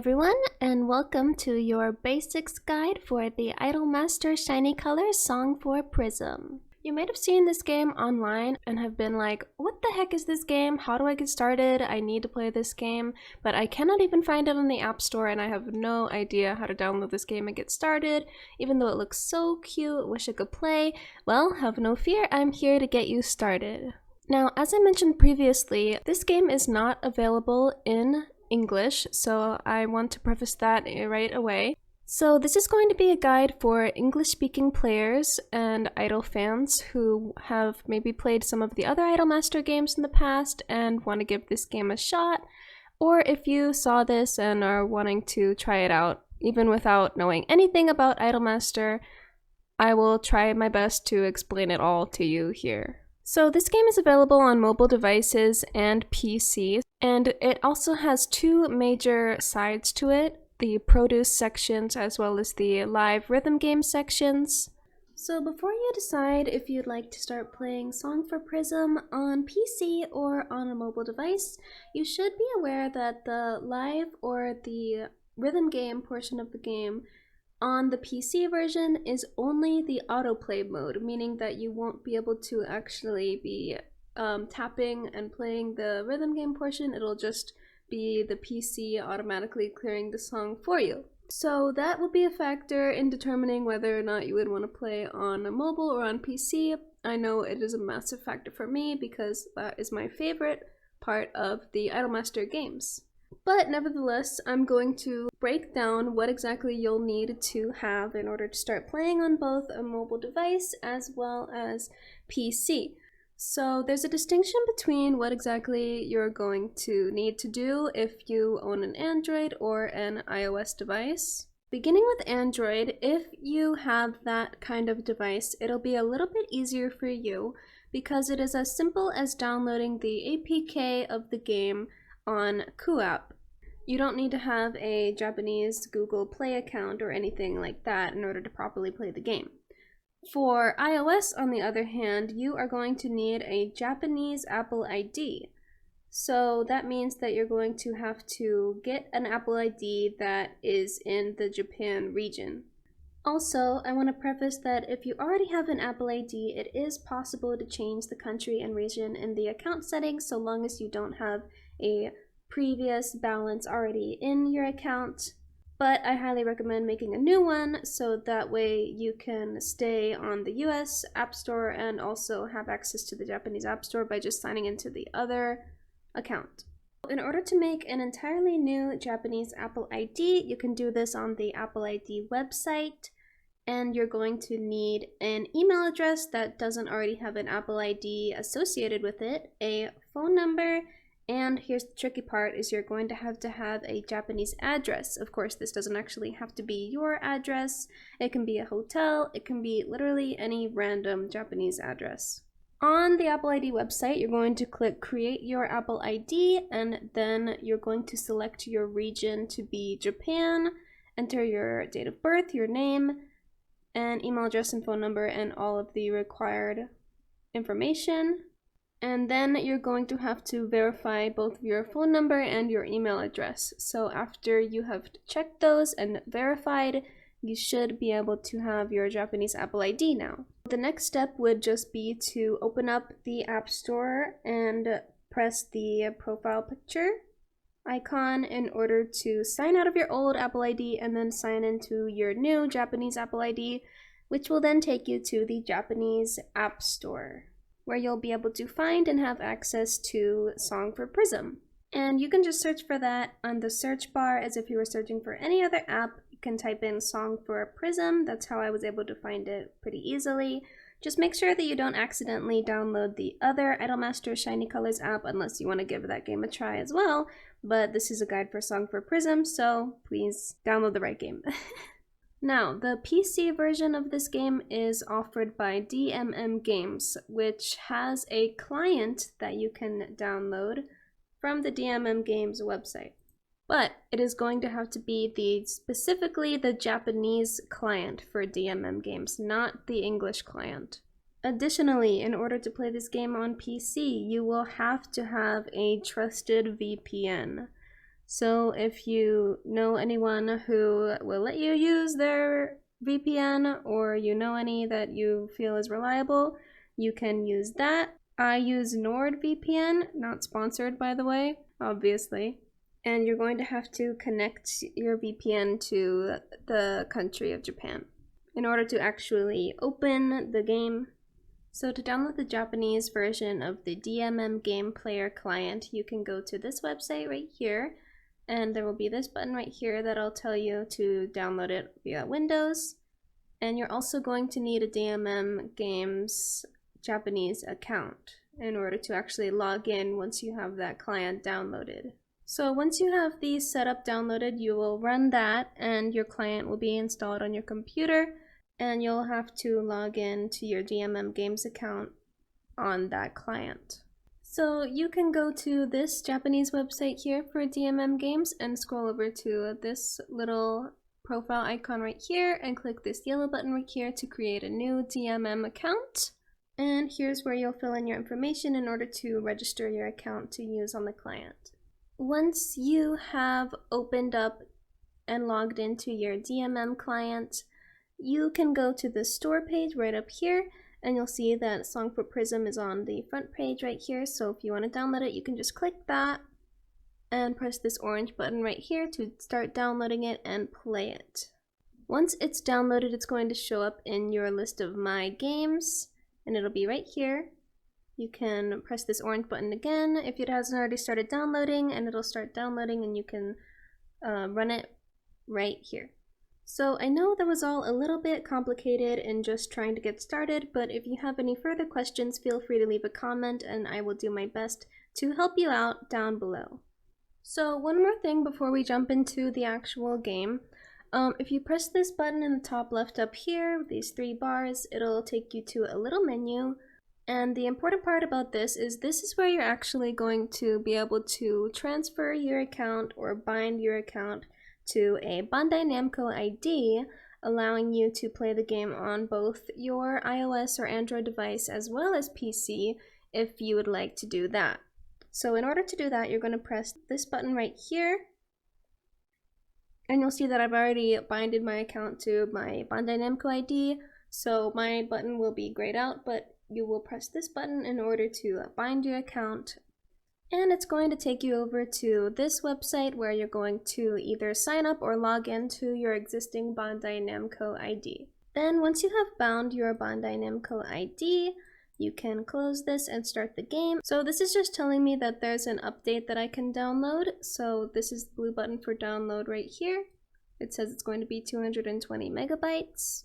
everyone, and welcome to your basics guide for the Idolmaster Shiny Colors Song for Prism. You might have seen this game online and have been like, what the heck is this game? How do I get started? I need to play this game, but I cannot even find it on the App Store and I have no idea how to download this game and get started, even though it looks so cute, wish I could play. Well, have no fear, I'm here to get you started. Now, as I mentioned previously, this game is not available in English, so I want to preface that right away. So this is going to be a guide for English-speaking players and Idol fans who have maybe played some of the other Idolmaster games in the past and want to give this game a shot, or if you saw this and are wanting to try it out, even without knowing anything about Idolmaster, I will try my best to explain it all to you here. So this game is available on mobile devices and PC, and it also has two major sides to it, the produce sections as well as the live rhythm game sections. So before you decide if you'd like to start playing Song for Prism on PC or on a mobile device, you should be aware that the live or the rhythm game portion of the game on the PC version is only the autoplay mode, meaning that you won't be able to actually be tapping and playing the rhythm game portion. It'll just be the PC automatically clearing the song for you. So that will be a factor in determining whether or not you would want to play on a mobile or on PC. I know it is a massive factor for me because that is my favorite part of the Idolmaster games. But nevertheless, I'm going to break down what exactly you'll need to have in order to start playing on both a mobile device as well as PC. So there's a distinction between what exactly you're going to need to do if you own an Android or an iOS device. Beginning with Android, if you have that kind of device, it'll be a little bit easier for you because it is as simple as downloading the APK of the game on chu-app. You don't need to have a Japanese Google Play account or anything like that in order to properly play the game. For iOS, on the other hand, you are going to need a Japanese Apple ID. So that means that you're going to have to get an Apple ID that is in the Japan region. Also, I want to preface that if you already have an Apple ID, it is possible to change the country and region in the account settings so long as you don't have a previous balance already in your account. But I highly recommend making a new one so that way you can stay on the US App Store and also have access to the Japanese App Store by just signing into the other account. In order to make an entirely new Japanese Apple ID, you can do this on the Apple ID website, and you're going to need an email address that doesn't already have an Apple ID associated with it, a phone number, and here's the tricky part, is you're going to have a Japanese address. Of course, this doesn't actually have to be your address. It can be a hotel. It can be literally any random Japanese address. On the Apple ID website, you're going to click Create Your Apple ID, and then you're going to select your region to be Japan, enter your date of birth, your name, and email address and phone number, and all of the required information. And then you're going to have to verify both your phone number and your email address. So after you have checked those and verified, you should be able to have your Japanese Apple ID now. The next step would just be to open up the App Store and press the profile picture icon in order to sign out of your old Apple ID and then sign into your new Japanese Apple ID, which will then take you to the Japanese App Store, where you'll be able to find and have access to Song for Prism. And you can just search for that on the search bar as if you were searching for any other app. You can type in Song for Prism. That's how I was able to find it pretty easily. Just make sure that you don't accidentally download the other Idolmaster Shiny Colors app unless you want to give that game a try as well. But this is a guide for Song for Prism, so please download the right game. Now, the PC version of this game is offered by DMM Games, which has a client that you can download from the DMM Games website. But it is going to have to be specifically the Japanese client for DMM Games, not the English client. Additionally, in order to play this game on PC, you will have to have a trusted VPN. So if you know anyone who will let you use their VPN, or you know any that you feel is reliable, you can use that. I use NordVPN, not sponsored by the way, obviously. And you're going to have to connect your VPN to the country of Japan in order to actually open the game. So to download the Japanese version of the DMM Game Player client, you can go to this website right here, and there will be this button right here that'll tell you to download it via Windows. And you're also going to need a DMM Games Japanese account in order to actually log in once you have that client downloaded. So once you have these setup downloaded, you will run that and your client will be installed on your computer, and you'll have to log in to your DMM Games account on that client. So you can go to this Japanese website here for DMM Games and scroll over to this little profile icon right here and click this yellow button right here to create a new DMM account. And here's where you'll fill in your information in order to register your account to use on the client. Once you have opened up and logged into your DMM client, you can go to the store page right up here, and you'll see that Song for Prism is on the front page right here. So if you want to download it, you can just click that and press this orange button right here to start downloading it and play it. Once it's downloaded, it's going to show up in your list of My Games, and it'll be right here. You can press this orange button again if it hasn't already started downloading, and it'll start downloading, and you can run it right here. So I know that was all a little bit complicated in just trying to get started, but if you have any further questions, feel free to leave a comment and I will do my best to help you out down below. So one more thing before we jump into the actual game. If you press this button in the top left up here, these three bars, it'll take you to a little menu. And the important part about this is where you're actually going to be able to transfer your account or bind your account to a Bandai Namco ID, allowing you to play the game on both your iOS or Android device as well as PC if you would like to do that. So in order to do that, you're going to press this button right here, and you'll see that I've already binded my account to my Bandai Namco ID, so my button will be grayed out, but you will press this button in order to bind your account. And it's going to take you over to this website where you're going to either sign up or log into your existing Bandai Namco ID. Then once you have bound your Bandai Namco ID, you can close this and start the game. So this is just telling me that there's an update that I can download. So this is the blue button for download right here. It says it's going to be 220 megabytes.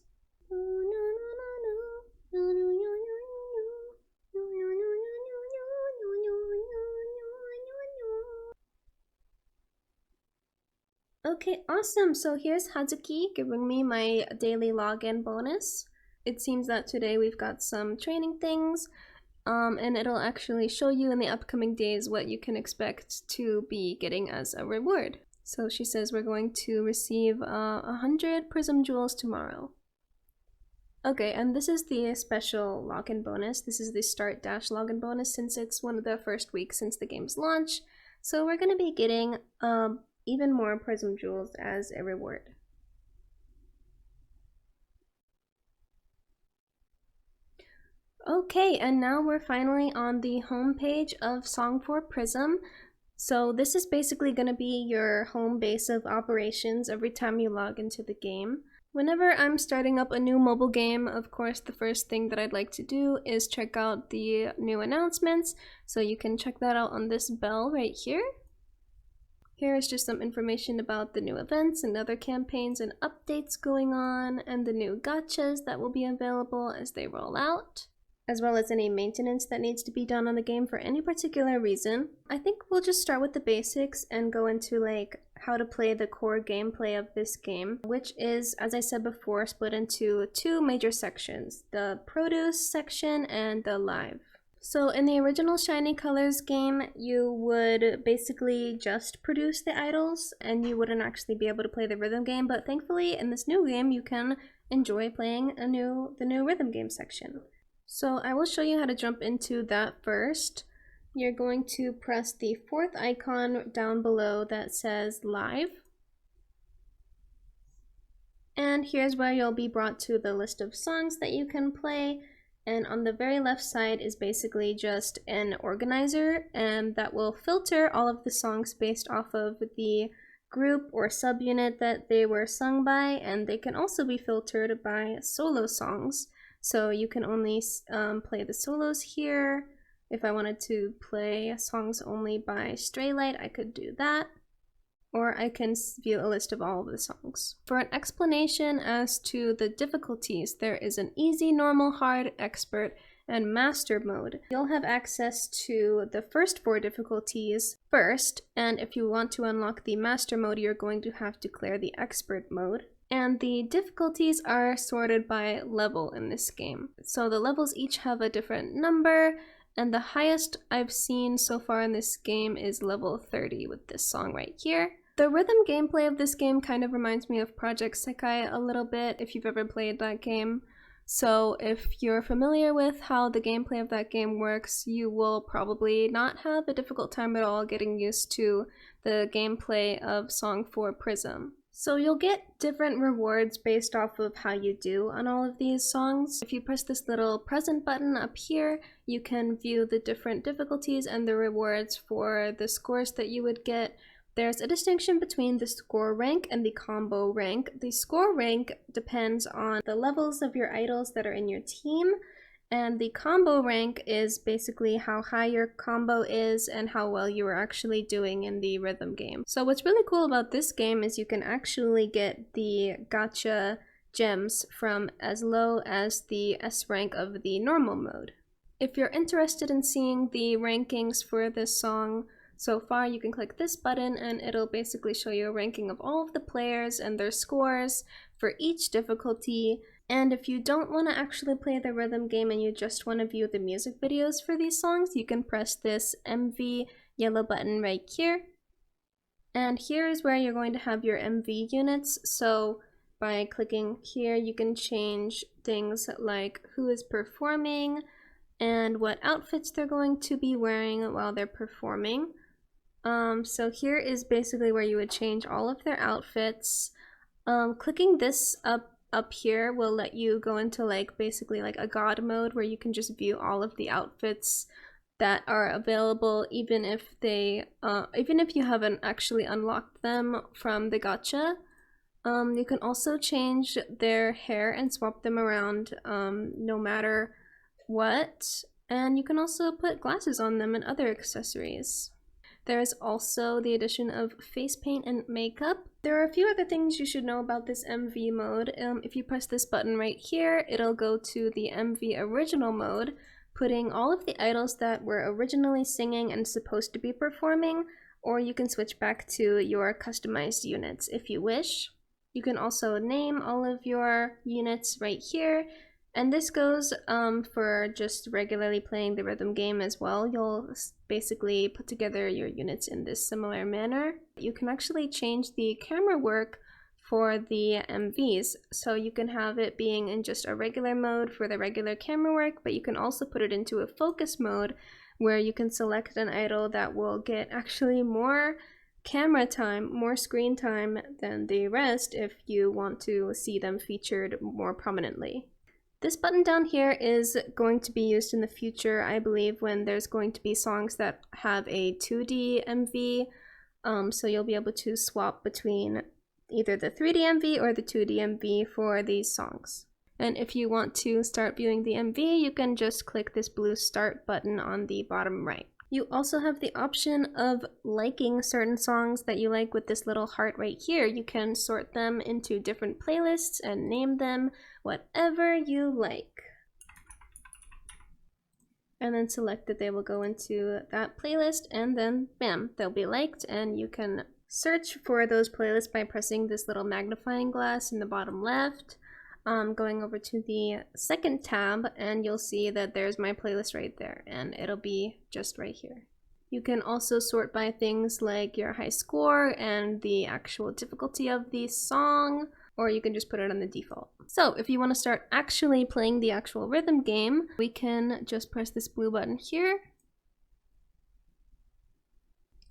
Okay, awesome. So here's Hazuki giving me my daily login bonus. It seems that today we've got some training things, and it'll actually show you in the upcoming days what you can expect to be getting as a reward. So she says we're going to receive 100 Prism Jewels tomorrow. Okay, and this is the special login bonus. This is the Start Dash login bonus since it's one of the first weeks since the game's launch. So we're going to be getting even more Prism Jewels as a reward. Okay, and now we're finally on the home page of Song for Prism. So this is basically going to be your home base of operations every time you log into the game. Whenever I'm starting up a new mobile game, of course, the first thing that I'd like to do is check out the new announcements. So you can check that out on this bell right here. Here is just some information about the new events and other campaigns and updates going on, and the new gachas that will be available as they roll out, as well as any maintenance that needs to be done on the game for any particular reason. I think we'll just start with the basics and go into like how to play the core gameplay of this game, which is, as I said before, split into two major sections, the produce section and the live. So in the original Shiny Colors game, you would basically just produce the idols and you wouldn't actually be able to play the rhythm game, but thankfully in this new game you can enjoy playing the new rhythm game section. So I will show you how to jump into that first. you're going to press the fourth icon down below that says Live. And here's where you'll be brought to the list of songs that you can play. And on the very left side is basically just an organizer, and that will filter all of the songs based off of the group or subunit that they were sung by, and they can also be filtered by solo songs. So you can only play the solos here. If I wanted to play songs only by Straylight, I could do that. Or I can view a list of all of the songs. For an explanation as to the difficulties, there is an easy, normal, hard, expert, and master mode. You'll have access to the first 4 difficulties first, and if you want to unlock the master mode, you're going to have to clear the expert mode. And the difficulties are sorted by level in this game. So the levels each have a different number, and the highest I've seen so far in this game is level 30 with this song right here. The rhythm gameplay of this game kind of reminds me of Project Sekai a little bit, if you've ever played that game. So if you're familiar with how the gameplay of that game works, you will probably not have a difficult time at all getting used to the gameplay of Song for Prism. So you'll get different rewards based off of how you do on all of these songs. If you press this little present button up here, you can view the different difficulties and the rewards for the scores that you would get. There's a distinction between the score rank and the combo rank. The score rank depends on the levels of your idols that are in your team, and the combo rank is basically how high your combo is and how well you are actually doing in the rhythm game. So what's really cool about this game is you can actually get the gacha gems from as low as the S rank of the normal mode. If you're interested in seeing the rankings for this song so far, you can click this button and it'll basically show you a ranking of all of the players and their scores for each difficulty. And if you don't want to actually play the rhythm game and you just want to view the music videos for these songs, you can press this MV yellow button right here. And here is where you're going to have your MV units. So by clicking here, you can change things like who is performing and what outfits they're going to be wearing while they're performing. So here is basically where you would change all of their outfits. Clicking this up here will let you go into basically a god mode where you can just view all of the outfits that are available, even if you haven't actually unlocked them from the gacha. You can also change their hair and swap them around no matter what, and you can also put glasses on them and other accessories. There is also the addition of face paint and makeup. There are a few other things you should know about this MV mode. If you press this button right here, it'll go to the MV original mode, putting all of the idols that were originally singing and supposed to be performing, or you can switch back to your customized units if you wish. You can also name all of your units right here. And this goes for just regularly playing the rhythm game as well. You'll basically put together your units in this similar manner. You can actually change the camera work for the MVs. So you can have it being in just a regular mode for the regular camera work, but you can also put it into a focus mode where you can select an idol that will get actually more camera time, more screen time than the rest if you want to see them featured more prominently. This button down here is going to be used in the future, I believe, when there's going to be songs that have a 2D MV, so you'll be able to swap between either the 3D MV or the 2D MV for these songs. And if you want to start viewing the MV, you can just click this blue start button on the bottom right. You also have the option of liking certain songs that you like with this little heart right here. You can sort them into different playlists and name them whatever you like. And then select that they will go into that playlist, and then bam, they'll be liked, and you can search for those playlists by pressing this little magnifying glass in the bottom left. Going over to the second tab, and you'll see that there's my playlist right there, and it'll be just right here. You can also sort by things like your high score and the actual difficulty of the song, or you can just put it on the default. So if you want to start actually playing the actual rhythm game, we can just press this blue button here,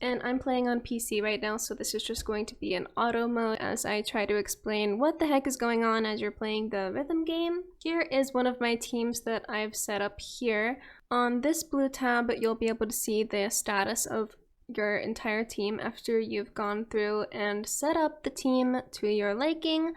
And I'm playing on PC right now, so this is just going to be an auto mode as I try to explain what the heck is going on as you're playing the rhythm game. Here is one of my teams that I've set up here. On this blue tab, you'll be able to see the status of your entire team after you've gone through and set up the team to your liking.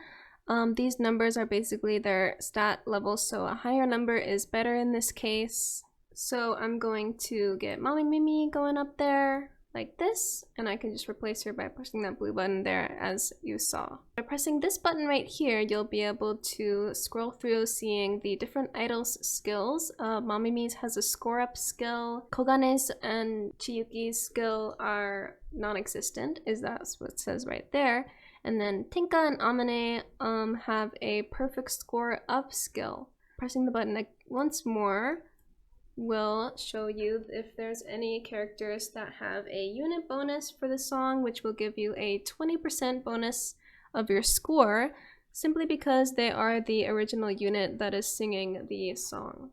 These numbers are basically their stat levels, so a higher number is better in this case. So I'm going to get Mommy Mimi going up there like this, and I can just replace her by pressing that blue button there as you saw. By pressing this button right here, you'll be able to scroll through seeing the different idols' skills. Mamimi's has a score up skill. Kogane's and Chiyuki's skill are non-existent, that's what it says right there. And then Tinka and Amane have a perfect score up skill. Pressing the button once more will show you if there's any characters that have a unit bonus for the song, which will give you a 20% bonus of your score, simply because they are the original unit that is singing the song.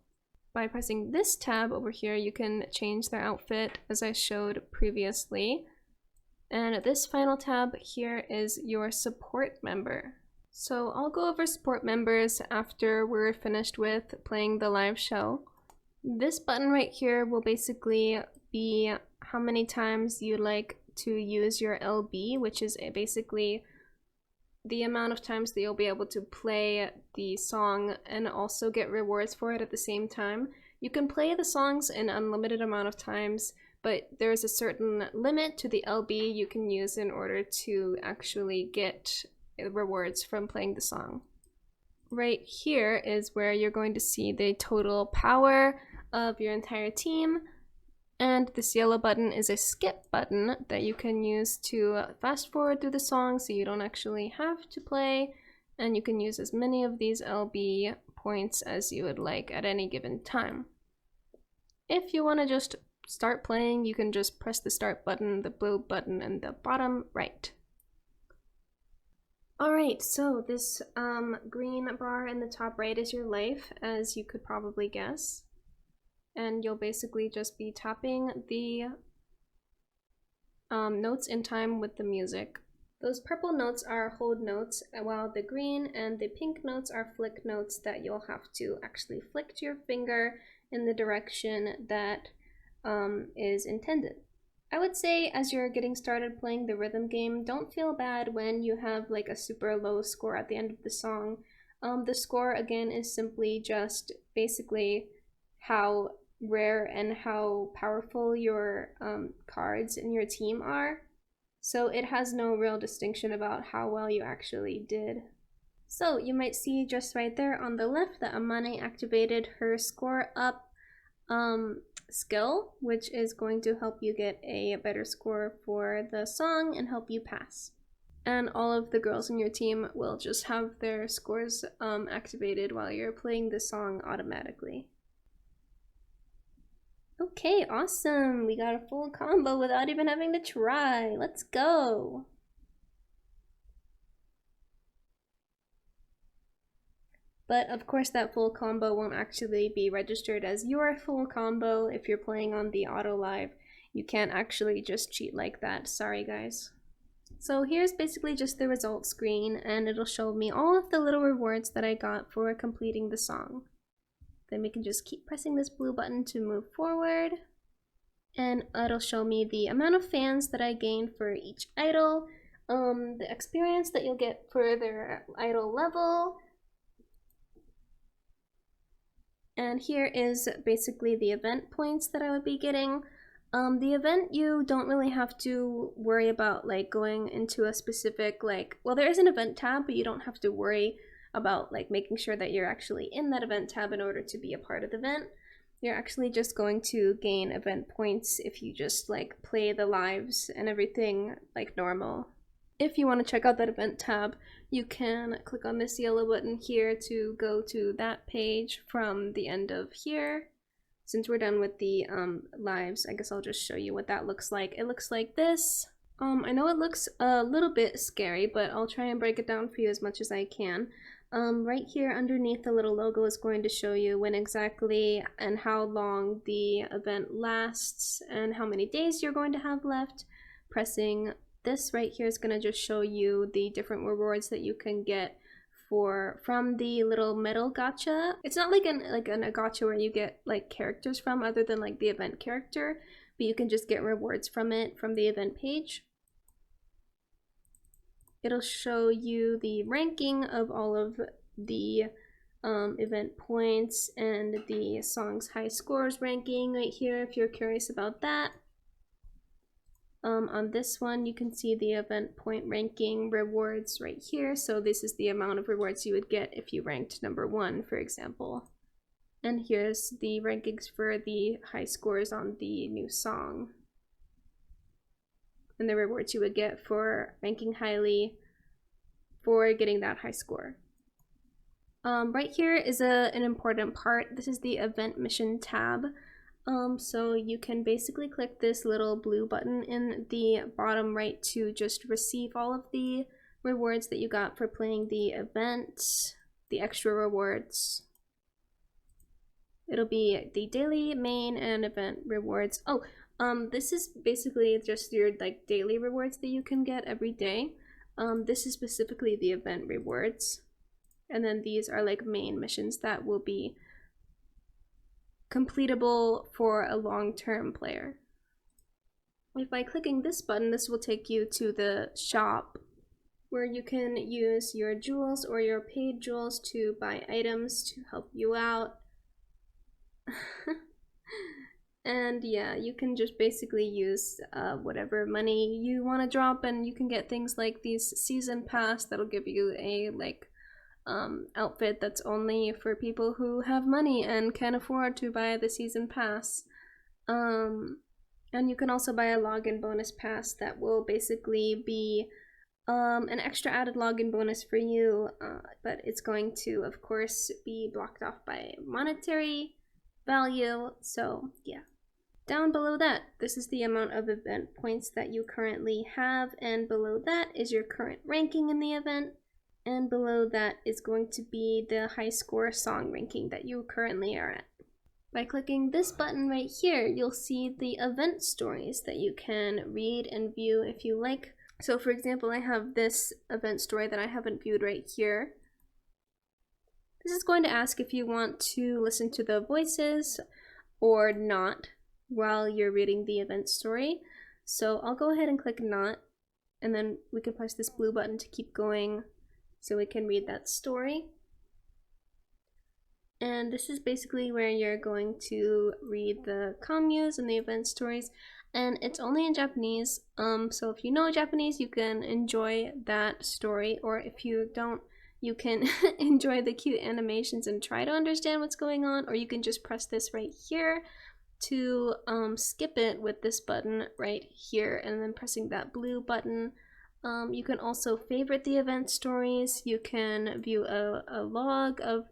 By pressing this tab over here, you can change their outfit as I showed previously. And this final tab here is your support member. So I'll go over support members after we're finished with playing the live show. This button right here will basically be how many times you like to use your LB, which is basically the amount of times that you'll be able to play the song and also get rewards for it at the same time. You can play the songs an unlimited amount of times, but there's a certain limit to the LB you can use in order to actually get rewards from playing the song. Right here is where you're going to see the total power of your entire team, and this yellow button is a skip button that you can use to fast forward through the song so you don't actually have to play, and you can use as many of these LB points as you would like at any given time. If you want to just start playing, you can just press the start button, the blue button in the bottom right. Alright, so this green bar in the top right is your life, as you could probably guess. And you'll basically just be tapping the notes in time with the music. Those purple notes are hold notes, while the green and the pink notes are flick notes that you'll have to actually flick to your finger in the direction that is intended. I would say as you're getting started playing the rhythm game, don't feel bad when you have like a super low score at the end of the song. The score again is simply just basically how rare and how powerful your cards in your team are. So it has no real distinction about how well you actually did. So you might see just right there on the left that Amane activated her score up skill, which is going to help you get a better score for the song and help you pass. And all of the girls in your team will just have their scores activated while you're playing the song automatically. Okay, awesome! We got a full combo without even having to try. Let's go! But of course that full combo won't actually be registered as your full combo if you're playing on the auto live. You can't actually just cheat like that. Sorry guys. So here's basically just the results screen, and it'll show me all of the little rewards that I got for completing the song. Then we can just keep pressing this blue button to move forward, and it'll show me the amount of fans that I gained for each idol, the experience that you'll get for their idol level, and here is basically the event points that I would be getting. The event, you don't really have to worry about like going into a specific well, there is an event tab, but you don't have to worry about like making sure that you're actually in that event tab in order to be a part of the event. You're actually just going to gain event points if you just like play the lives and everything like normal. If you want to check out that event tab, you can click on this yellow button here to go to that page from the end of here. Since we're done with the lives, I guess I'll just show you what that looks like. It looks like this. I know it looks a little bit scary, but I'll try and break it down for you as much as I can. Right here underneath the little logo is going to show you when exactly and how long the event lasts and how many days you're going to have left. pressing this right here is going to just show you the different rewards that you can get from the little metal gacha. It's not like a gacha where you get like characters from other than like the event character, but you can just get rewards from it from the event page. It'll show you the ranking of all of the event points and the song's high scores ranking right here if you're curious about that. On this one, you can see the event point ranking rewards right here. So this is the amount of rewards you would get if you ranked #1, for example. And here's the rankings for the high scores on the new song. And the rewards you would get for ranking highly for getting that high score. Right here is an important part. This is the event mission tab. So you can basically click this little blue button in the bottom right to just receive all of the rewards that you got for playing the event, the extra rewards. It'll be the daily, main, and event rewards. Oh, this is basically just your like daily rewards that you can get every day. This is specifically the event rewards. And then these are like main missions that will be completable for a long-term player. By clicking this button, this will take you to the shop where you can use your jewels or your paid jewels to buy items to help you out. And yeah, you can just basically use whatever money you want to drop, and you can get things like these season pass that'll give you a outfit that's only for people who have money and can afford to buy the season pass. And you can also buy a login bonus pass that will basically be an extra added login bonus for you, but it's going to, of course, be blocked off by monetary value. So yeah. Down below that, this is the amount of event points that you currently have, and below that is your current ranking in the event. And below that is going to be the high score song ranking that you currently are at. By clicking this button right here, you'll see the event stories that you can read and view if you like. So for example, I have this event story that I haven't viewed right here. This is going to ask if you want to listen to the voices or not while you're reading the event story. So I'll go ahead and click not, and then we can press this blue button to keep going so we can read that story. And this is basically where you're going to read the commus and the event stories, and it's only in Japanese. So if you know Japanese, you can enjoy that story, or if you don't, you can enjoy the cute animations and try to understand what's going on, or you can just press this right here to skip it with this button right here, and then pressing that blue button. You can also favorite the event stories. You can view a log of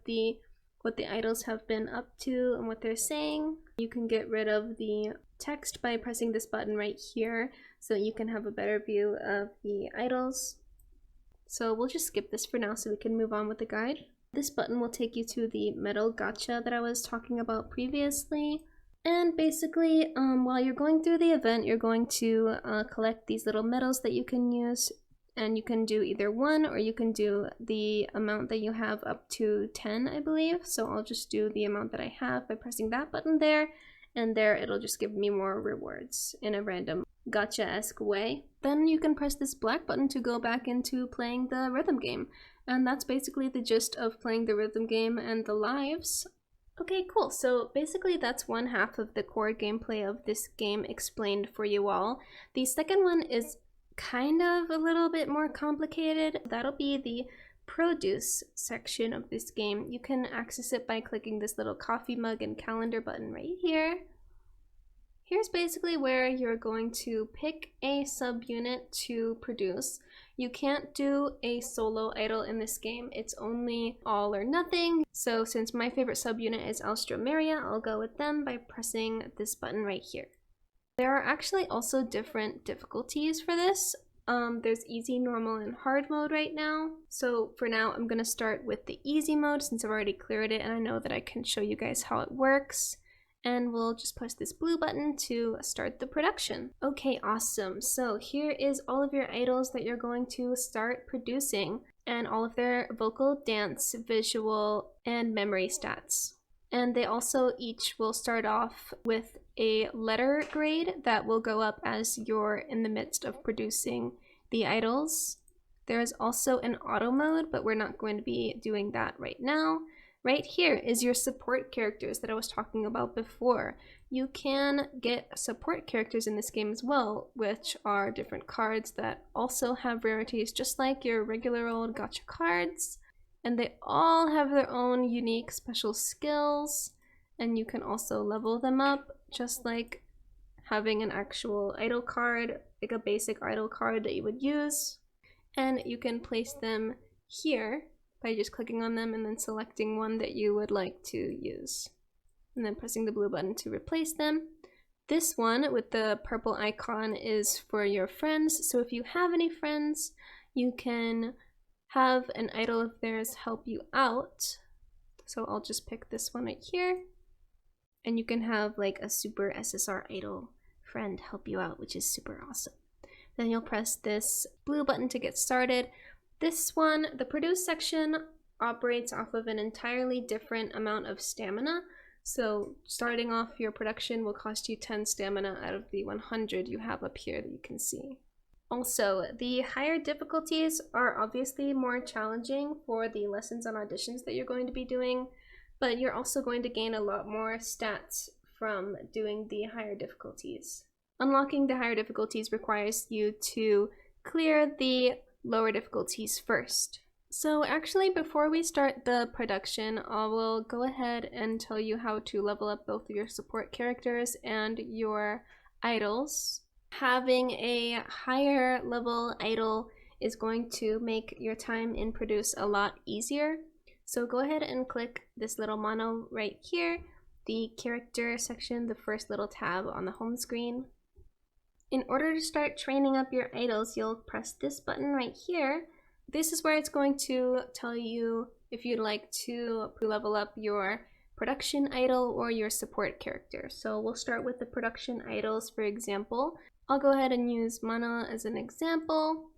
what the idols have been up to and what they're saying. You can get rid of the text by pressing this button right here, so you can have a better view of the idols. So we'll just skip this for now so we can move on with the guide. This button will take you to the metal gacha that I was talking about previously. And basically, while you're going through the event, you're going to collect these little medals that you can use, and you can do either one, or you can do the amount that you have up to 10, I believe. So I'll just do the amount that I have by pressing that button there, and there it'll just give me more rewards in a random gacha-esque way. Then you can press this black button to go back into playing the rhythm game, and that's basically the gist of playing the rhythm game and the lives. Okay, cool. So basically that's one half of the core gameplay of this game explained for you all. The second one is kind of a little bit more complicated. That'll be the produce section of this game. You can access it by clicking this little coffee mug and calendar button right here. Here's basically where you're going to pick a subunit to produce. You can't do a solo idol in this game, it's only all or nothing. So since my favorite subunit is Alstroemeria, I'll go with them by pressing this button right here. There are actually also different difficulties for this. There's easy, normal, and hard mode right now. So for now, I'm gonna start with the easy mode since I've already cleared it and I know that I can show you guys how it works. And we'll just push this blue button to start the production. Okay, awesome. So here is all of your idols that you're going to start producing and all of their vocal, dance, visual, and memory stats. And they also each will start off with a letter grade that will go up as you're in the midst of producing the idols. There is also an auto mode, but we're not going to be doing that right now. Right here is your support characters that I was talking about before. You can get support characters in this game as well, which are different cards that also have rarities just like your regular old gacha cards. And they all have their own unique special skills, and you can also level them up just like having an actual idol card, like a basic idol card that you would use. And you can place them here by just clicking on them and then selecting one that you would like to use. And then pressing the blue button to replace them. This one with the purple icon is for your friends. So if you have any friends, you can have an idol of theirs help you out. So I'll just pick this one right here. And you can have like a super SSR idol friend help you out, which is super awesome. Then you'll press this blue button to get started. This one, the produce section, operates off of an entirely different amount of stamina. So starting off your production will cost you 10 stamina out of the 100 you have up here that you can see. Also, the higher difficulties are obviously more challenging for the lessons and auditions that you're going to be doing, but you're also going to gain a lot more stats from doing the higher difficulties. Unlocking the higher difficulties requires you to clear the lower difficulties first. So actually, before we start the production, I will go ahead and tell you how to level up both of your support characters and your idols. Having a higher level idol is going to make your time in produce a lot easier. So go ahead and click this little mono right here, the character section, the first little tab on the home screen. In order to start training up your idols, you'll press this button right here. This is where it's going to tell you if you'd like to level up your production idol or your support character. So we'll start with the production idols, for example. I'll go ahead and use Mana as an example.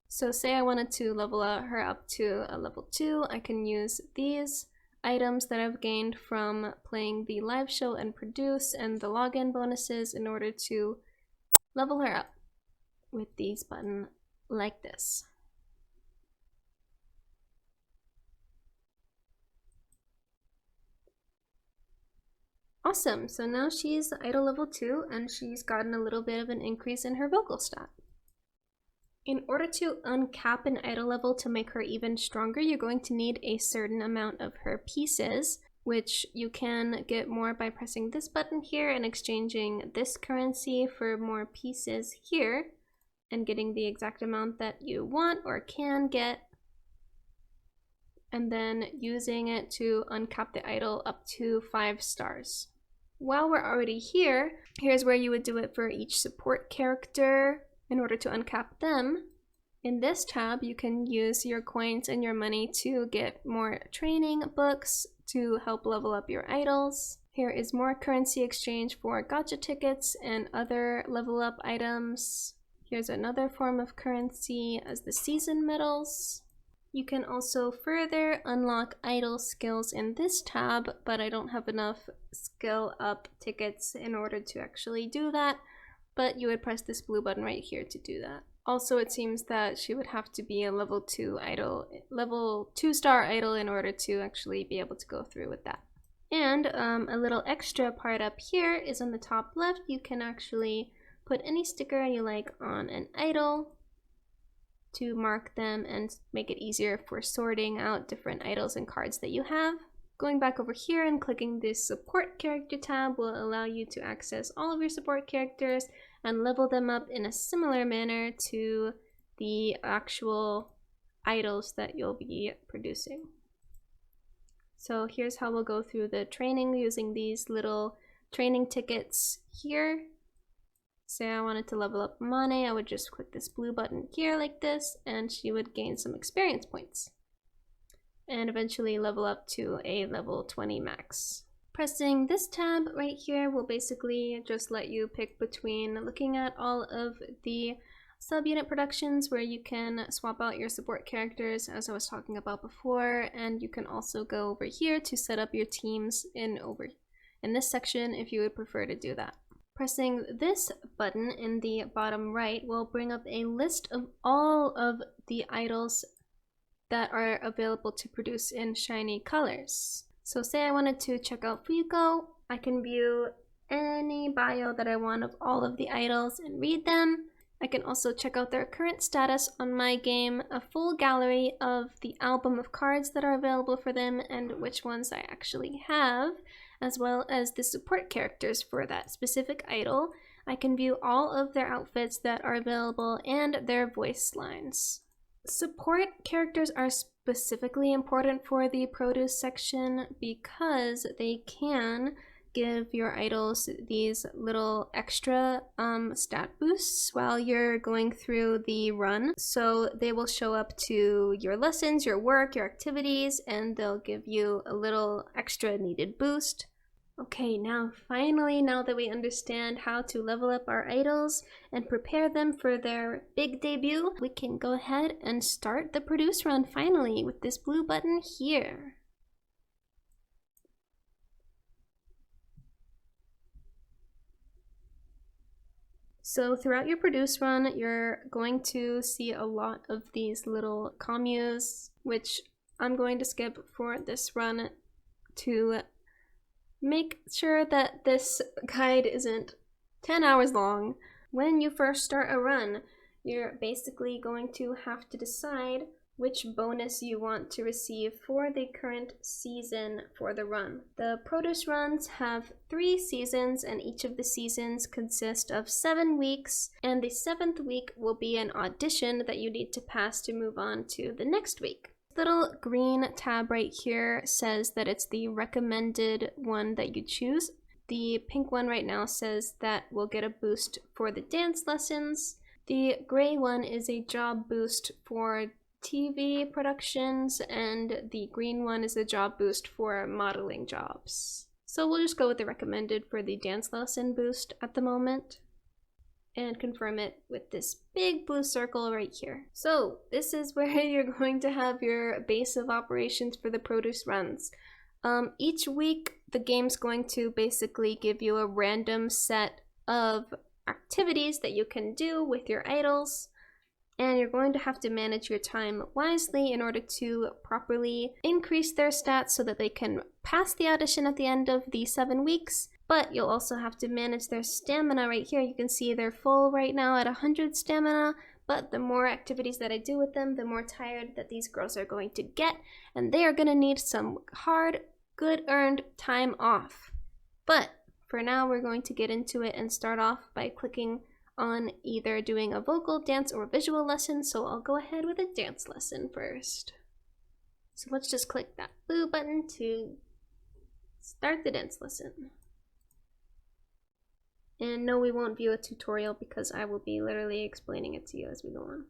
So say I wanted to level her up to a level 2, I can use these items that I've gained from playing the live show and produce and the login bonuses in order to level her up with these buttons like this. Awesome, so now she's idol level 2 and she's gotten a little bit of an increase in her vocal stat. In order to uncap an idol level to make her even stronger, you're going to need a certain amount of her pieces, which you can get more by pressing this button here and exchanging this currency for more pieces here and getting the exact amount that you want or can get, and then using it to uncap the idol up to 5 stars. While we're already here, here's where you would do it for each support character. In order to uncap them, in this tab you can use your coins and your money to get more training books to help level up your idols. Here is more currency exchange for gacha tickets and other level up items. Here's another form of currency as the season medals. You can also further unlock idol skills in this tab, but I don't have enough skill up tickets in order to actually do that. But you would press this blue button right here to do that. Also, it seems that she would have to be a level 2 idol, level 2-star idol in order to actually be able to go through with that. And a little extra part up here is on the top left. You can actually put any sticker you like on an idol to mark them and make it easier for sorting out different idols and cards that you have. Going back over here and clicking this support character tab will allow you to access all of your support characters and level them up in a similar manner to the actual idols that you'll be producing. So here's how we'll go through the training using these little training tickets here. Say I wanted to level up Mane, I would just click this blue button here like this, and she would gain some experience points and eventually level up to a level 20 max. Pressing this tab right here will basically just let you pick between looking at all of the subunit productions where you can swap out your support characters as I was talking about before, and you can also go over here to set up your teams in this section if you would prefer to do that. Pressing this button in the bottom right will bring up a list of all of the idols that are available to produce in Shiny Colors. So say I wanted to check out Fuyuko, I can view any bio that I want of all of the idols and read them. I can also check out their current status on my game, a full gallery of the album of cards that are available for them and which ones I actually have, as well as the support characters for that specific idol. I can view all of their outfits that are available and their voice lines. Support characters are specifically important for the produce section because they can give your idols these little extra stat boosts while you're going through the run. So they will show up to your lessons, your work, your activities, and they'll give you a little extra needed boost. Okay, now finally, now that we understand how to level up our idols and prepare them for their big debut, we can go ahead and start the produce run finally with this blue button here. So throughout your produce run, you're going to see a lot of these little commus, which I'm going to skip for this run to make sure that this guide isn't 10 hours long. When you first start a run, you're basically going to have to decide which bonus you want to receive for the current season for the run. The produce runs have 3 seasons, and each of the seasons consist of 7 weeks, and the 7th week will be an audition that you need to pass to move on to the next week. Little green tab right here says that it's the recommended one that you choose. The pink one right now says that we'll get a boost for the dance lessons. The gray one is a job boost for TV productions, and the green one is a job boost for modeling jobs. So we'll just go with the recommended for the dance lesson boost at the moment and confirm it with this big blue circle right here. So this is where you're going to have your base of operations for the produce runs. Each week the game's going to basically give you a random set of activities that you can do with your idols, and you're going to have to manage your time wisely in order to properly increase their stats so that they can pass the audition at the end of the 7 weeks. But you'll also have to manage their stamina right here. You can see they're full right now at 100 stamina, but the more activities that I do with them, the more tired that these girls are going to get, and they are going to need some hard, good earned time off. But for now, we're going to get into it and start off by clicking on either doing a vocal, dance, or visual lesson, so I'll go ahead with a dance lesson first. So let's just click that blue button to start the dance lesson. And no, we won't view a tutorial because I will be literally explaining it to you as we go on.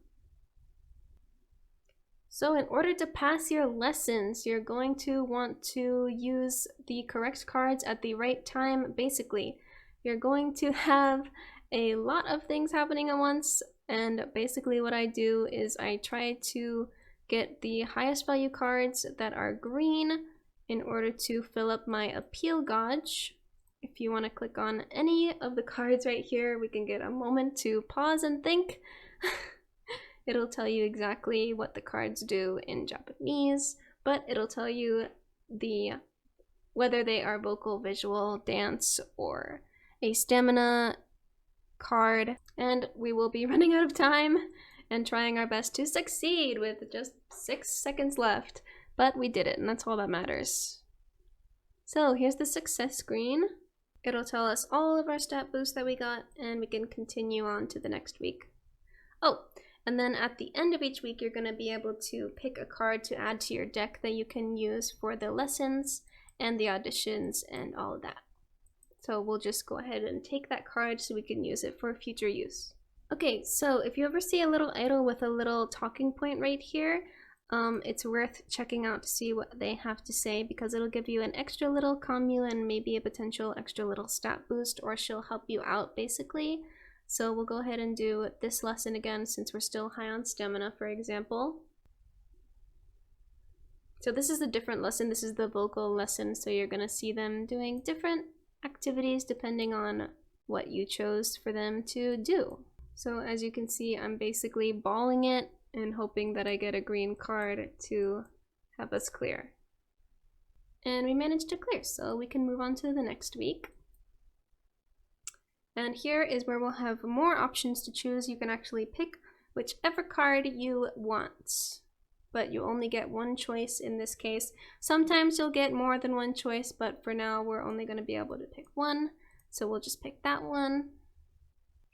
So in order to pass your lessons, you're going to want to use the correct cards at the right time. Basically, you're going to have a lot of things happening at once, and basically what I do is I try to get the highest value cards that are green in order to fill up my appeal gauge. If you want to click on any of the cards right here, we can get a moment to pause and think. It'll tell you exactly what the cards do in Japanese, but it'll tell you whether they are vocal, visual, dance, or a stamina card. And we will be running out of time and trying our best to succeed with just 6 seconds left, but we did it, and that's all that matters. So here's the success screen. It'll tell us all of our stat boosts that we got, and we can continue on to the next week. Oh, and then at the end of each week, you're going to be able to pick a card to add to your deck that you can use for the lessons and the auditions and all of that. So we'll just go ahead and take that card so we can use it for future use. Okay, so if you ever see a little idol with a little talking point right here, it's worth checking out to see what they have to say, because it'll give you an extra little commu and maybe a potential extra little stat boost, or she'll help you out basically. So we'll go ahead and do this lesson again since we're still high on stamina, for example. So this is a different lesson. This is the vocal lesson, so you're gonna see them doing different activities depending on what you chose for them to do. So as you can see, I'm basically balling it and hoping that I get a green card to have us clear. And we managed to clear, so we can move on to the next week. And here is where we'll have more options to choose. You can actually pick whichever card you want, but you only get one choice in this case. Sometimes you'll get more than one choice, but for now we're only going to be able to pick one. So we'll just pick that one.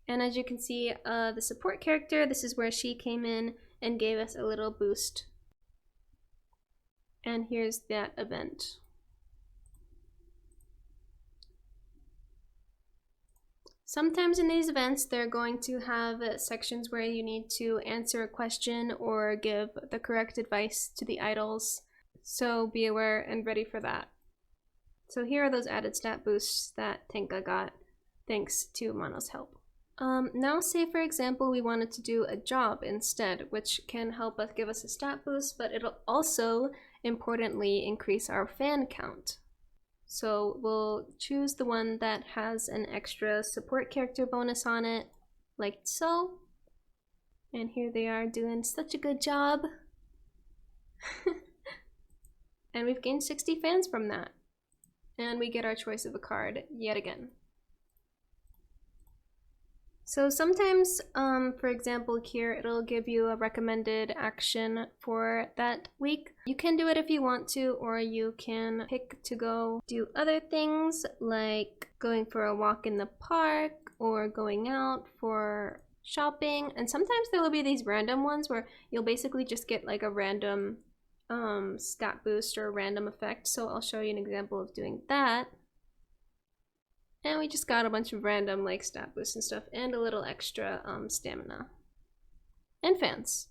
And as you can see, the support character, this is where she came in and gave us a little boost. And here's that event. Sometimes in these events, they're going to have sections where you need to answer a question or give the correct advice to the idols. So be aware and ready for that. So here are those added stat boosts that Tenka got thanks to Mono's help. Now say for example we wanted to do a job instead, which can help us give us a stat boost, but it'll also importantly increase our fan count. So we'll choose the one that has an extra support character bonus on it, like so. And here they are doing such a good job. And we've gained 60 fans from that. And we get our choice of a card yet again. So sometimes, for example here, it'll give you a recommended action for that week. You can do it if you want to, or you can pick to go do other things like going for a walk in the park or going out for shopping. And sometimes there will be these random ones where you'll basically just get like a random stat boost or a random effect. So I'll show you an example of doing that. And we just got a bunch of random like stat boosts and stuff, and a little extra stamina. And fans,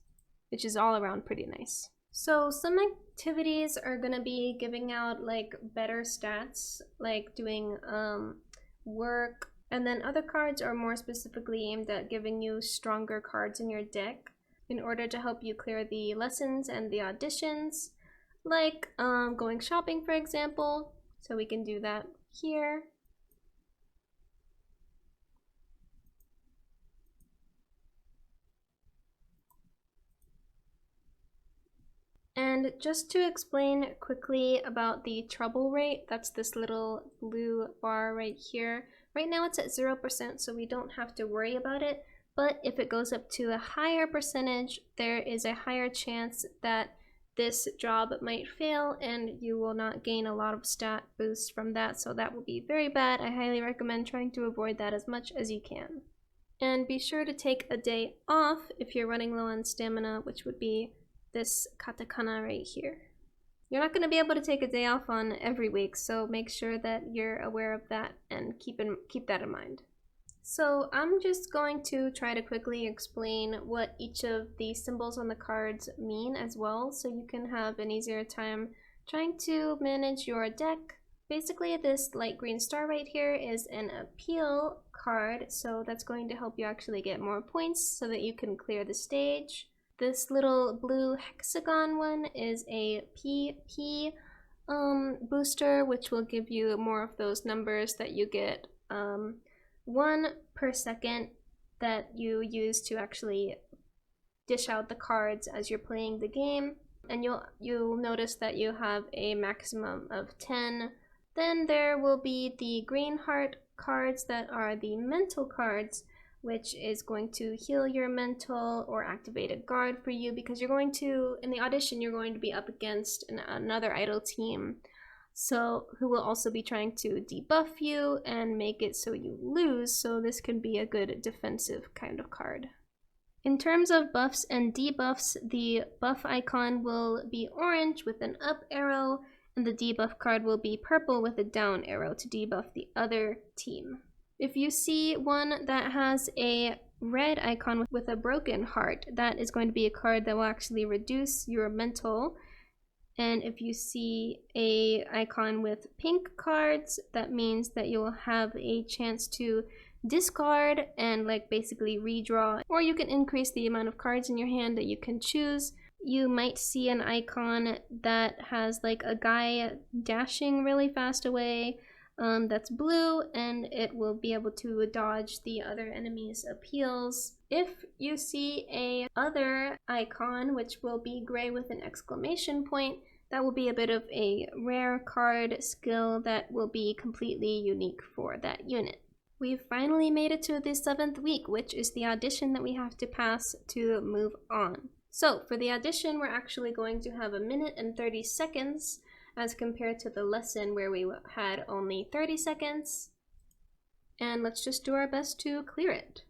which is all around pretty nice. So some activities are gonna be giving out like better stats, like doing work, and then other cards are more specifically aimed at giving you stronger cards in your deck in order to help you clear the lessons and the auditions, like going shopping for example. So we can do that here. And just to explain quickly about the trouble rate, that's this little blue bar right here. Right now it's at 0%, so we don't have to worry about it. But if it goes up to a higher percentage, there is a higher chance that this job might fail and you will not gain a lot of stat boosts from that. So that will be very bad. I highly recommend trying to avoid that as much as you can. And be sure to take a day off if you're running low on stamina, which would be this katakana right here. You're not going to be able to take a day off on every week, so make sure that you're aware of that and keep that in mind. So I'm just going to try to quickly explain what each of the symbols on the cards mean as well, so you can have an easier time trying to manage your deck. Basically, this light green star right here is an appeal card, so that's going to help you actually get more points so that you can clear the stage. This little blue hexagon one is a PP booster, which will give you more of those numbers that you get 1 per second that you use to actually dish out the cards as you're playing the game. And you'll notice that you have a maximum of 10. Then there will be the green heart cards that are the mental cards, which is going to heal your mental or activate a guard for you, because you're going to, in the audition, you're going to be up against another idol team, so who will also be trying to debuff you and make it so you lose, so this can be a good defensive kind of card. In terms of buffs and debuffs, the buff icon will be orange with an up arrow, and the debuff card will be purple with a down arrow to debuff the other team. If you see one that has a red icon with a broken heart, that is going to be a card that will actually reduce your mental. And if you see a icon with pink cards, that means that you'll have a chance to discard and like basically redraw, or you can increase the amount of cards in your hand that you can choose. You might see an icon that has like a guy dashing really fast away, that's blue, and it will be able to dodge the other enemy's appeals. If you see a other icon, which will be gray with an exclamation point, that will be a bit of a rare card skill that will be completely unique for that unit. We've finally made it to the 7th week, which is the audition that we have to pass to move on. So for the audition, we're actually going to have 1 minute and 30 seconds as compared to the lesson where we had only 30 seconds. And let's just do our best to clear it.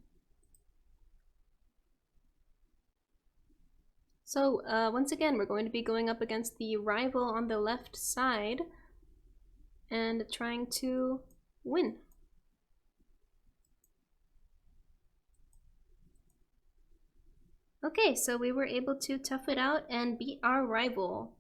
So once again, we're going to be going up against the rival on the left side and trying to win. Okay, so we were able to tough it out and beat our rival.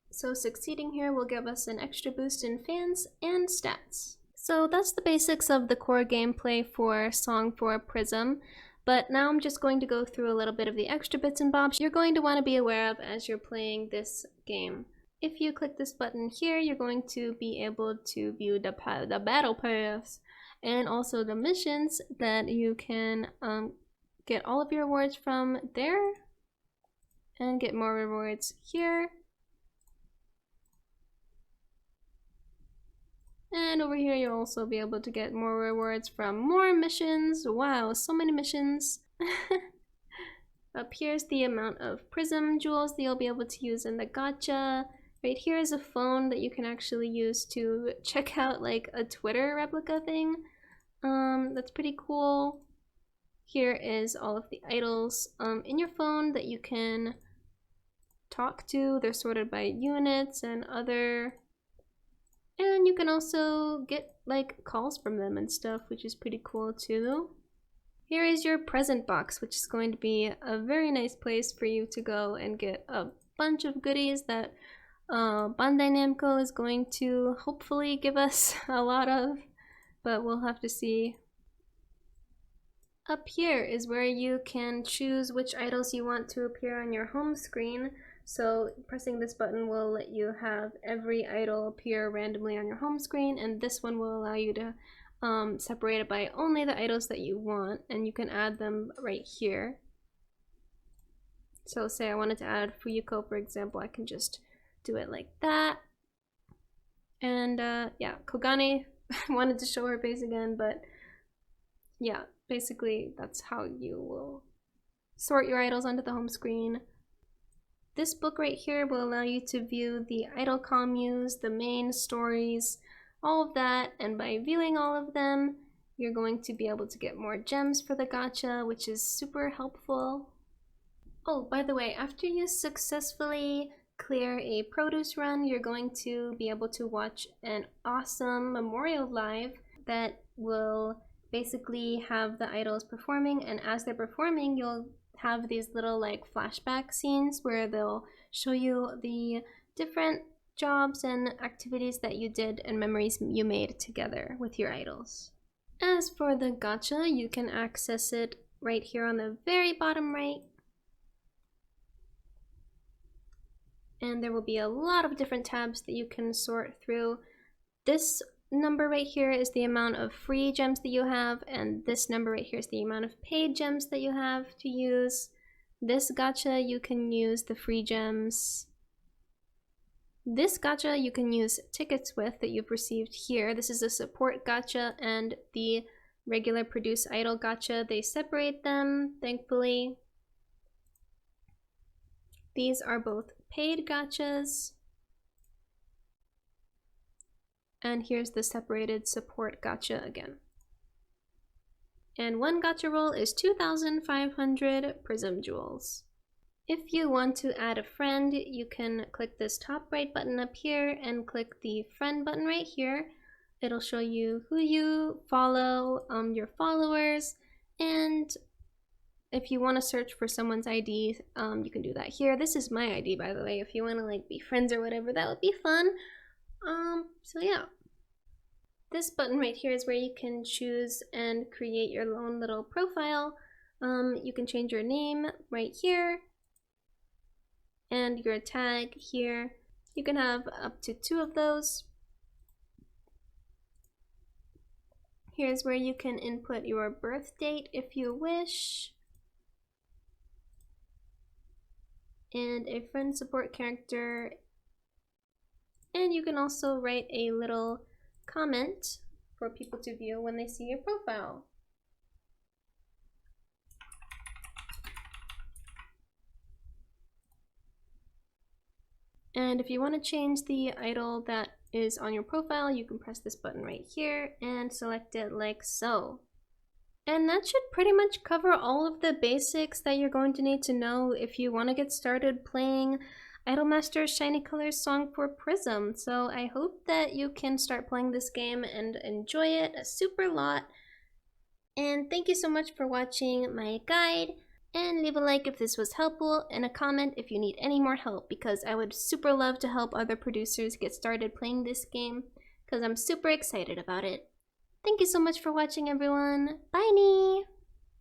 So succeeding here will give us an extra boost in fans and stats. So that's the basics of the core gameplay for Song for Prism, but now I'm just going to go through a little bit of the extra bits and bobs you're going to want to be aware of as you're playing this game. If you click this button here, you're going to be able to view the battle paths and also the missions that you can get all of your rewards from there and get more rewards here. And over here you'll also be able to get more rewards from more missions. Wow, so many missions. Up here's the amount of Prism jewels that you'll be able to use in the gacha. Right here is a phone that you can actually use to check out like a Twitter replica thing. That's pretty cool. Here is all of the idols in your phone that you can talk to. They're sorted by units and other. And you can also get like calls from them and stuff, which is pretty cool too. Here is your present box, which is going to be a very nice place for you to go and get a bunch of goodies that Bandai Namco is going to hopefully give us a lot of, but we'll have to see. Up here is where you can choose which idols you want to appear on your home screen. So pressing this button will let you have every idol appear randomly on your home screen, and this one will allow you to separate it by only the idols that you want, and you can add them right here. So say I wanted to add Fuyuko, for example, I can just do it like that. And yeah, Kogane, I wanted to show her face again, but yeah, basically that's how you will sort your idols onto the home screen. This book right here will allow you to view the idol commus, the main stories, all of that, and by viewing all of them, you're going to be able to get more gems for the gacha, which is super helpful. Oh, by the way, after you successfully clear a produce run, you're going to be able to watch an awesome memorial live that will basically have the idols performing, and as they're performing, you'll have these little like flashback scenes where they'll show you the different jobs and activities that you did and memories you made together with your idols. As for the gacha, you can access it right here on the very bottom right. And there will be a lot of different tabs that you can sort through. This number right here is the amount of free gems that you have, and this number right here is the amount of paid gems that you have to use. This gacha you can use the free gems. This gacha you can use tickets with that you've received here. This is a support gacha and the regular produce idol gacha. They separate them, thankfully. These are both paid gachas. And here's the separated support gacha again. And one gacha roll is 2,500 Prism jewels. If you want to add a friend, you can click this top right button up here and click the friend button right here. It'll show you who you follow, your followers, and if you want to search for someone's ID, you can do that here. This is my ID, by the way. If you want to like be friends or whatever, that would be fun. So yeah. This button right here is where you can choose and create your own little profile. You can change your name right here and your tag here. You can have up to 2 of those. Here's where you can input your birth date if you wish. And a friend support character. And you can also write a little comment for people to view when they see your profile. And if you want to change the idol that is on your profile, you can press this button right here and select it like so. And that should pretty much cover all of the basics that you're going to need to know if you want to get started playing Idolmaster Shiny Colors Song for Prism. So I hope that you can start playing this game and enjoy it a super lot. And thank you so much for watching my guide. And leave a like if this was helpful, and a comment if you need any more help, because I would super love to help other producers get started playing this game, because I'm super excited about it. Thank you so much for watching, everyone. Bye-nie!